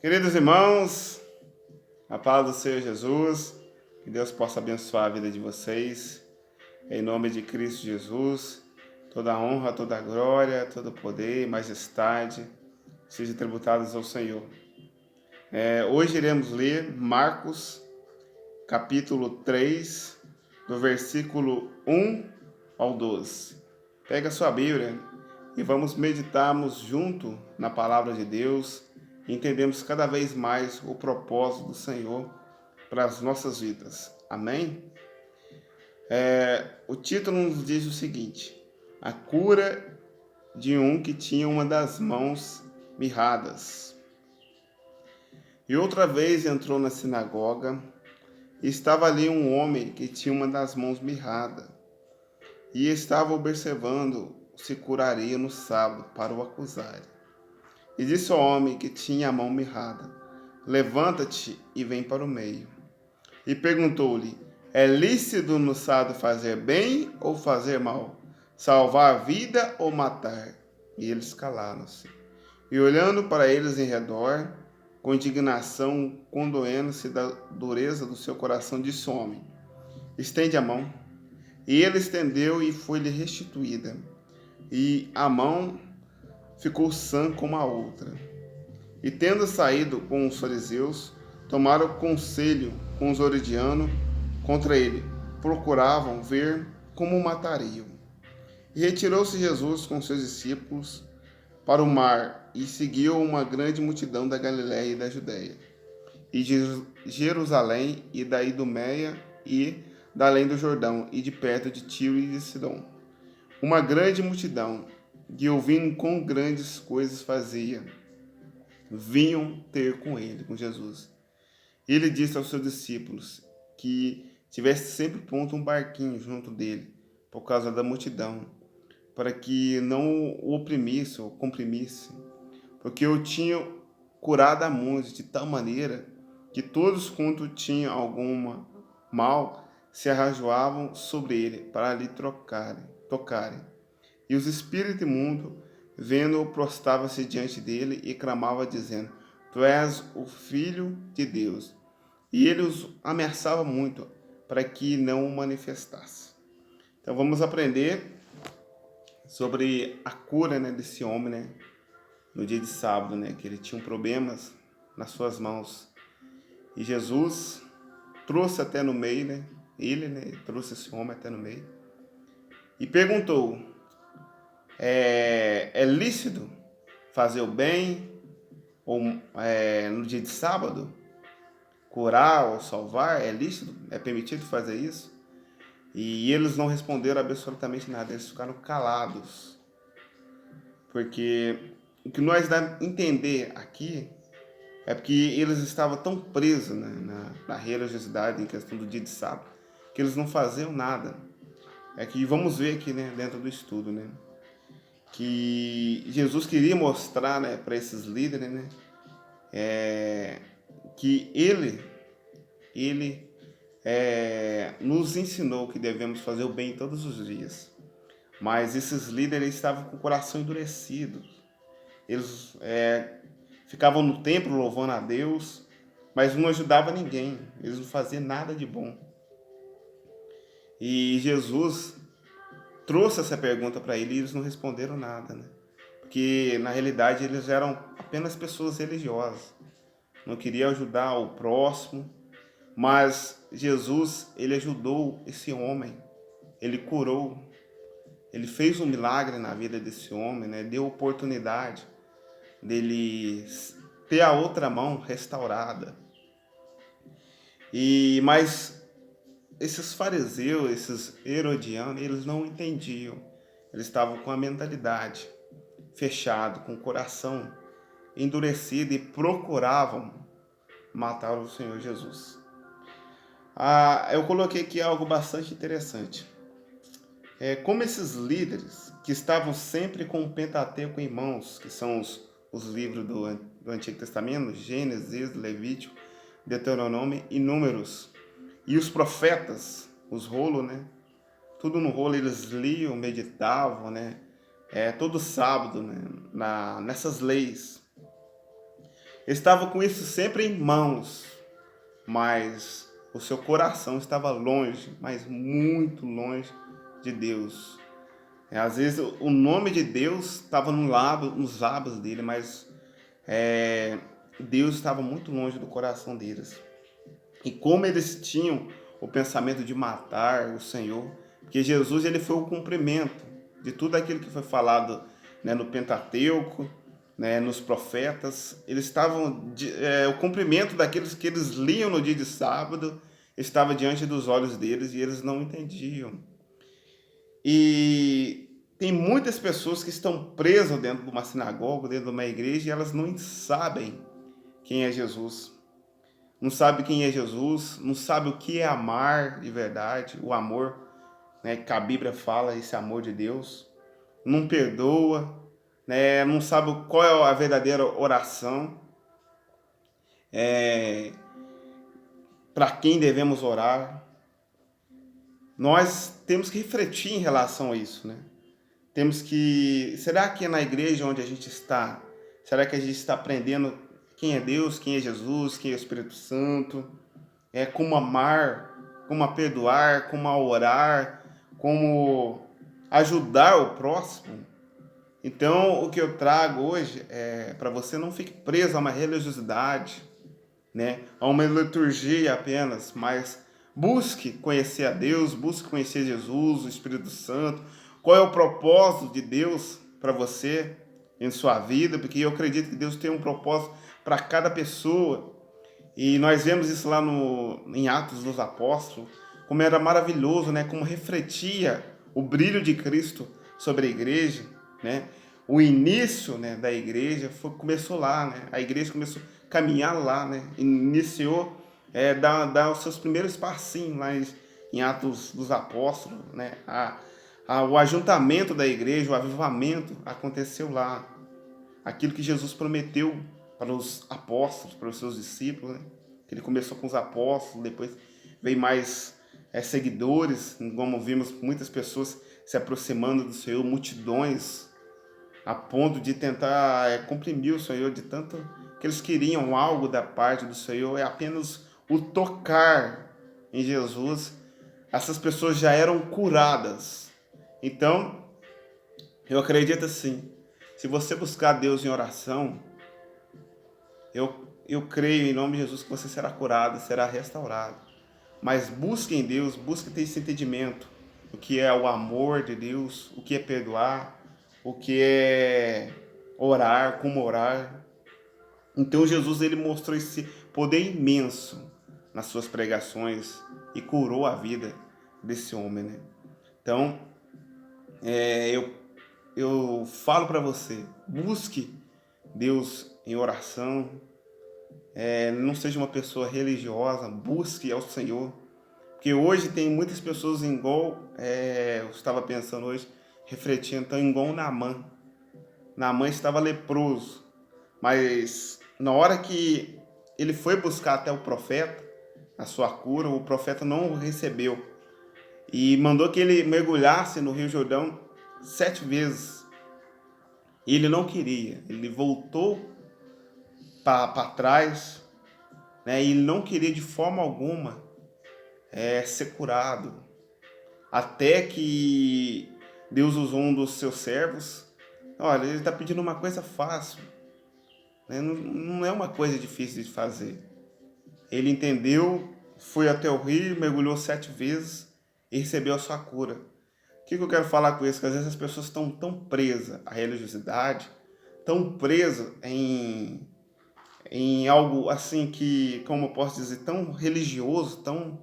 Queridos irmãos, a paz do Senhor Jesus, que Deus possa abençoar a vida de vocês, em nome de Cristo Jesus, toda a honra, toda a glória, todo o poder e majestade sejam tributados ao Senhor. Hoje iremos ler Marcos, capítulo 3, do versículo 1 ao 12. Pega a sua Bíblia e vamos meditarmos junto na palavra de Deus, entendemos cada vez mais o propósito do Senhor para as nossas vidas. Amém? O título nos diz o seguinte: a cura de um que tinha uma das mãos mirradas. E outra vez entrou na sinagoga e estava ali um homem que tinha uma das mãos mirrada e estava observando se curaria no sábado para o acusarem. E disse ao homem que tinha a mão mirrada: levanta-te e vem para o meio. E perguntou-lhe: é lícito no sábado fazer bem ou fazer mal? Salvar a vida ou matar? E eles calaram-se. E olhando para eles em redor, com indignação, condoendo-se da dureza do seu coração, disse o homem: estende a mão. E ele estendeu e foi-lhe restituída. E a mão ficou sã como a outra. E tendo saído com os fariseus, tomaram conselho com os herodianos contra ele, procuravam ver como o matariam. E retirou-se Jesus com seus discípulos para o mar e seguiu uma grande multidão da Galiléia e da Judéia, e de Jerusalém e da Idumeia e da além do Jordão e de perto de Tiro e de Sidom. Uma grande multidão, que ouvindo quão grandes coisas fazia, vinham ter com ele, com Jesus. Ele disse aos seus discípulos que tivesse sempre pronto um barquinho junto dele, por causa da multidão, para que não o oprimisse ou comprimisse, porque eu tinha curado a muitos de tal maneira que todos quanto tinham alguma mal se arrajoavam sobre ele para lhe tocarem. E os espíritos imundos, vendo-o, prostravam-se diante dele e clamavam, dizendo: tu és o Filho de Deus. E ele os ameaçava muito para que não o manifestasse. Então vamos aprender sobre a cura, desse homem, no dia de sábado, que ele tinha problemas nas suas mãos. E Jesus trouxe até no meio, ele trouxe esse homem até no meio e perguntou: é lícito fazer o bem ou no dia de sábado? Curar ou salvar? É lícito? É permitido fazer isso? E eles não responderam absolutamente nada, eles ficaram calados. Porque o que nós dá a entender aqui é porque eles estavam tão presos, na religiosidade em questão do dia de sábado, que eles não faziam nada. É que vamos ver aqui, dentro do estudo, que Jesus queria mostrar, para esses líderes, que ele nos ensinou que devemos fazer o bem todos os dias. Mas esses líderes estavam com o coração endurecido. Eles ficavam no templo louvando a Deus, mas não ajudavam ninguém. Eles não faziam nada de bom. E Jesus trouxe essa pergunta para eles e eles não responderam nada, Porque na realidade eles eram apenas pessoas religiosas. Não queriam ajudar o próximo, mas Jesus, ele ajudou esse homem. Ele curou. Ele fez um milagre na vida desse homem, Deu oportunidade dele ter a outra mão restaurada. Mas esses fariseus, esses herodianos, eles não entendiam. Eles estavam com a mentalidade fechada, com o coração endurecido e procuravam matar o Senhor Jesus. Eu coloquei aqui algo bastante interessante. Como esses líderes que estavam sempre com o Pentateuco em mãos, que são os livros do Antigo Testamento, Gênesis, Levítico, Deuteronômio e Números, e os profetas, os rolos, tudo no rolo eles liam, meditavam, todo sábado, nessas leis. estava com isso sempre em mãos, mas o seu coração estava longe, mas muito longe de Deus. Às vezes o nome de Deus estava no lábio, nos lábios dele, mas Deus estava muito longe do coração deles. E como eles tinham o pensamento de matar o Senhor, porque Jesus ele foi o cumprimento de tudo aquilo que foi falado, né, no Pentateuco, né, nos profetas. Eles estavam o cumprimento daqueles que eles liam no dia de sábado estava diante dos olhos deles e eles não entendiam. E tem muitas pessoas que estão presas dentro de uma sinagoga, dentro de uma igreja, e elas não sabem quem é Jesus. Não sabe quem é Jesus, não sabe o que é amar de verdade, o amor, né, que a Bíblia fala, esse amor de Deus. Não perdoa, né, não sabe qual é a verdadeira oração, para quem devemos orar. Nós temos que refletir em relação a isso, né? Temos que... Será que é na igreja onde a gente está? Será que a gente está aprendendo quem é Deus, quem é Jesus, quem é o Espírito Santo? Como amar, como perdoar, como orar, como ajudar o próximo? Então, o que eu trago hoje é para você não fique preso a uma religiosidade, né? A uma liturgia apenas, mas busque conhecer a Deus, busque conhecer Jesus, o Espírito Santo. Qual é o propósito de Deus para você em sua vida? Porque eu acredito que Deus tem um propósito para cada pessoa. E nós vemos isso lá em Atos dos Apóstolos, como era maravilhoso, né? Como refletia o brilho de Cristo sobre a igreja, né? O início, né, da igreja começou lá, né? A igreja começou a caminhar lá, né? Iniciou, dar os seus primeiros passinhos lá em Atos dos Apóstolos, né? O ajuntamento da igreja, o avivamento aconteceu lá. Aquilo que Jesus prometeu para os apóstolos, para os seus discípulos, né? Que ele começou com os apóstolos, depois veio mais seguidores, como vimos muitas pessoas se aproximando do Senhor, multidões, a ponto de tentar comprimir o Senhor, de tanto que eles queriam algo da parte do Senhor, é apenas o tocar em Jesus, essas pessoas já eram curadas. Então, eu acredito assim, se você buscar Deus em oração, eu creio em nome de Jesus que você será curado, será restaurado. Mas busque em Deus, busque ter esse entendimento, o que é o amor de Deus, o que é perdoar, o que é orar, como orar. Então Jesus ele mostrou esse poder imenso nas suas pregações e curou a vida desse homem, né? Então, eu falo para você, busque Deus em oração, não seja uma pessoa religiosa, busque ao Senhor, porque hoje tem muitas pessoas igual, eu estava pensando hoje, refletindo, então igual Naamã. Naamã estava leproso, mas na hora que ele foi buscar até o profeta, a sua cura, o profeta não o recebeu e mandou que ele mergulhasse no Rio Jordão 7 vezes. E ele não queria, ele voltou para trás, né? E ele não queria de forma alguma ser curado, até que Deus usou um dos seus servos. Olha, ele está pedindo uma coisa fácil, né? Não é uma coisa difícil de fazer. Ele entendeu, foi até o rio, mergulhou 7 vezes e recebeu a sua cura. O que eu quero falar com isso? Que às vezes as pessoas estão tão presas à religiosidade, tão presas em algo assim que, como eu posso dizer, tão religioso, tão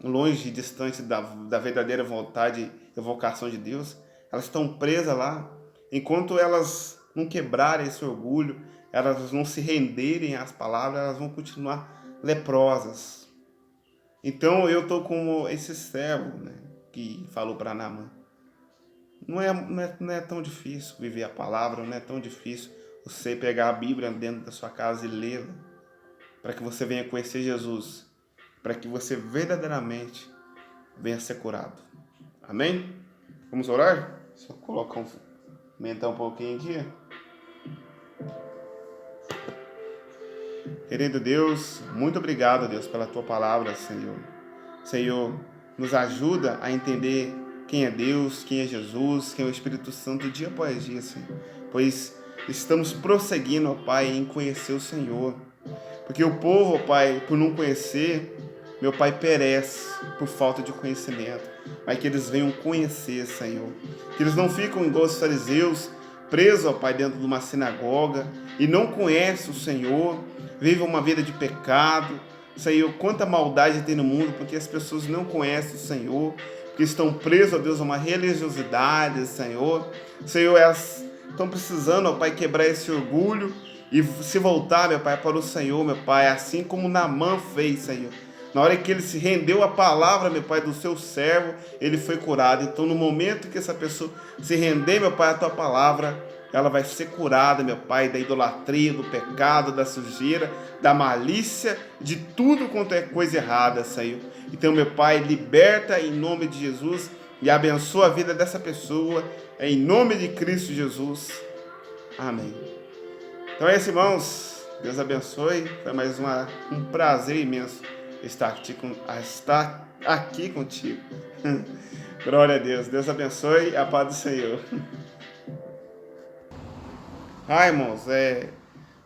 longe, distante da verdadeira vontade e vocação de Deus. Elas estão presas lá. Enquanto elas não quebrarem esse orgulho, elas não se renderem às palavras, elas vão continuar leprosas. Então eu estou como esse servo, né, que falou para Naamã. Não é tão difícil viver a palavra, não é tão difícil você pegar a Bíblia dentro da sua casa e lê-la, para que você venha conhecer Jesus, para que você verdadeiramente venha ser curado. Amém? Vamos orar? Só colocar aumentar um pouquinho aqui. Querido Deus, muito obrigado, Deus, pela tua palavra, Senhor. Senhor, nos ajuda a entender quem é Deus, quem é Jesus, quem é o Espírito Santo dia após dia, Senhor. Pois estamos prosseguindo, ó Pai, em conhecer o Senhor. Porque o povo, ó Pai, por não conhecer, meu Pai, perece por falta de conhecimento. Mas que eles venham conhecer, Senhor. Que eles não ficam igual os fariseus, presos, ó Pai, dentro de uma sinagoga e não conhecem o Senhor, vivem uma vida de pecado. Senhor, quanta maldade tem no mundo porque as pessoas não conhecem o Senhor, que estão presos, ó Deus, a uma religiosidade, Senhor. Senhor, elas estão precisando, ó Pai, quebrar esse orgulho e se voltar, meu Pai, para o Senhor, meu Pai, assim como Naamã fez, Senhor. Na hora que ele se rendeu à palavra, meu Pai, do seu servo, ele foi curado. Então, no momento que essa pessoa se render, meu Pai, à tua palavra, ela vai ser curada, meu Pai, da idolatria, do pecado, da sujeira, da malícia, de tudo quanto é coisa errada, Senhor. Então, meu Pai, liberta em nome de Jesus e abençoa a vida dessa pessoa, em nome de Cristo Jesus. Amém. Então é isso, irmãos. Deus abençoe. Foi mais um prazer imenso estar aqui contigo. Glória a Deus. Deus abençoe. A paz do Senhor. Irmãos,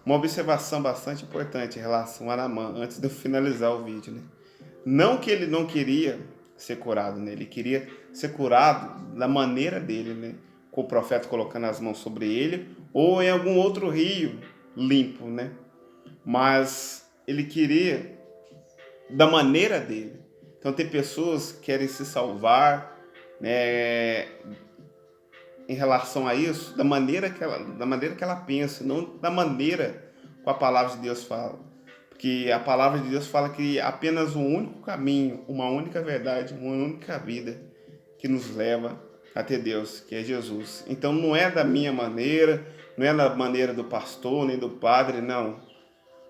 uma observação bastante importante em relação a Naamã, antes de eu finalizar o vídeo, né? Não que ele não queria ser curado, né? Ele queria ser curado da maneira dele, né? Com o profeta colocando as mãos sobre ele, ou em algum outro rio limpo, né? Mas ele queria da maneira dele. Então tem pessoas que querem se salvar, né, em relação a isso, da maneira que ela pensa, não da maneira que a palavra de Deus fala. Porque a palavra de Deus fala que apenas um único caminho, uma única verdade, uma única vida que nos leva até Deus, que é Jesus. Então não é da minha maneira, não é da maneira do pastor, nem do padre, não.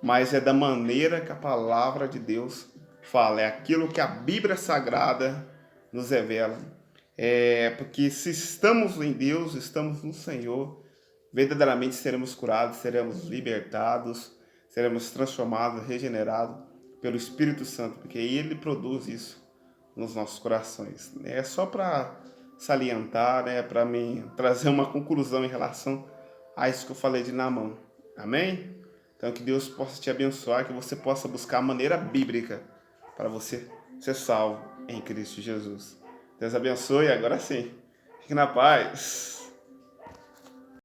Mas é da maneira que a palavra de Deus fala. É aquilo que a Bíblia Sagrada nos revela. Porque se estamos em Deus, estamos no Senhor, verdadeiramente seremos curados, seremos libertados, seremos transformados, regenerados pelo Espírito Santo, porque Ele produz isso nos nossos corações. É só para salientar, né, para mim trazer uma conclusão em relação a isso que eu falei de Naamã. Amém? Então que Deus possa te abençoar, que você possa buscar a maneira bíblica para você ser salvo em Cristo Jesus. Deus abençoe, agora sim. Fique na paz.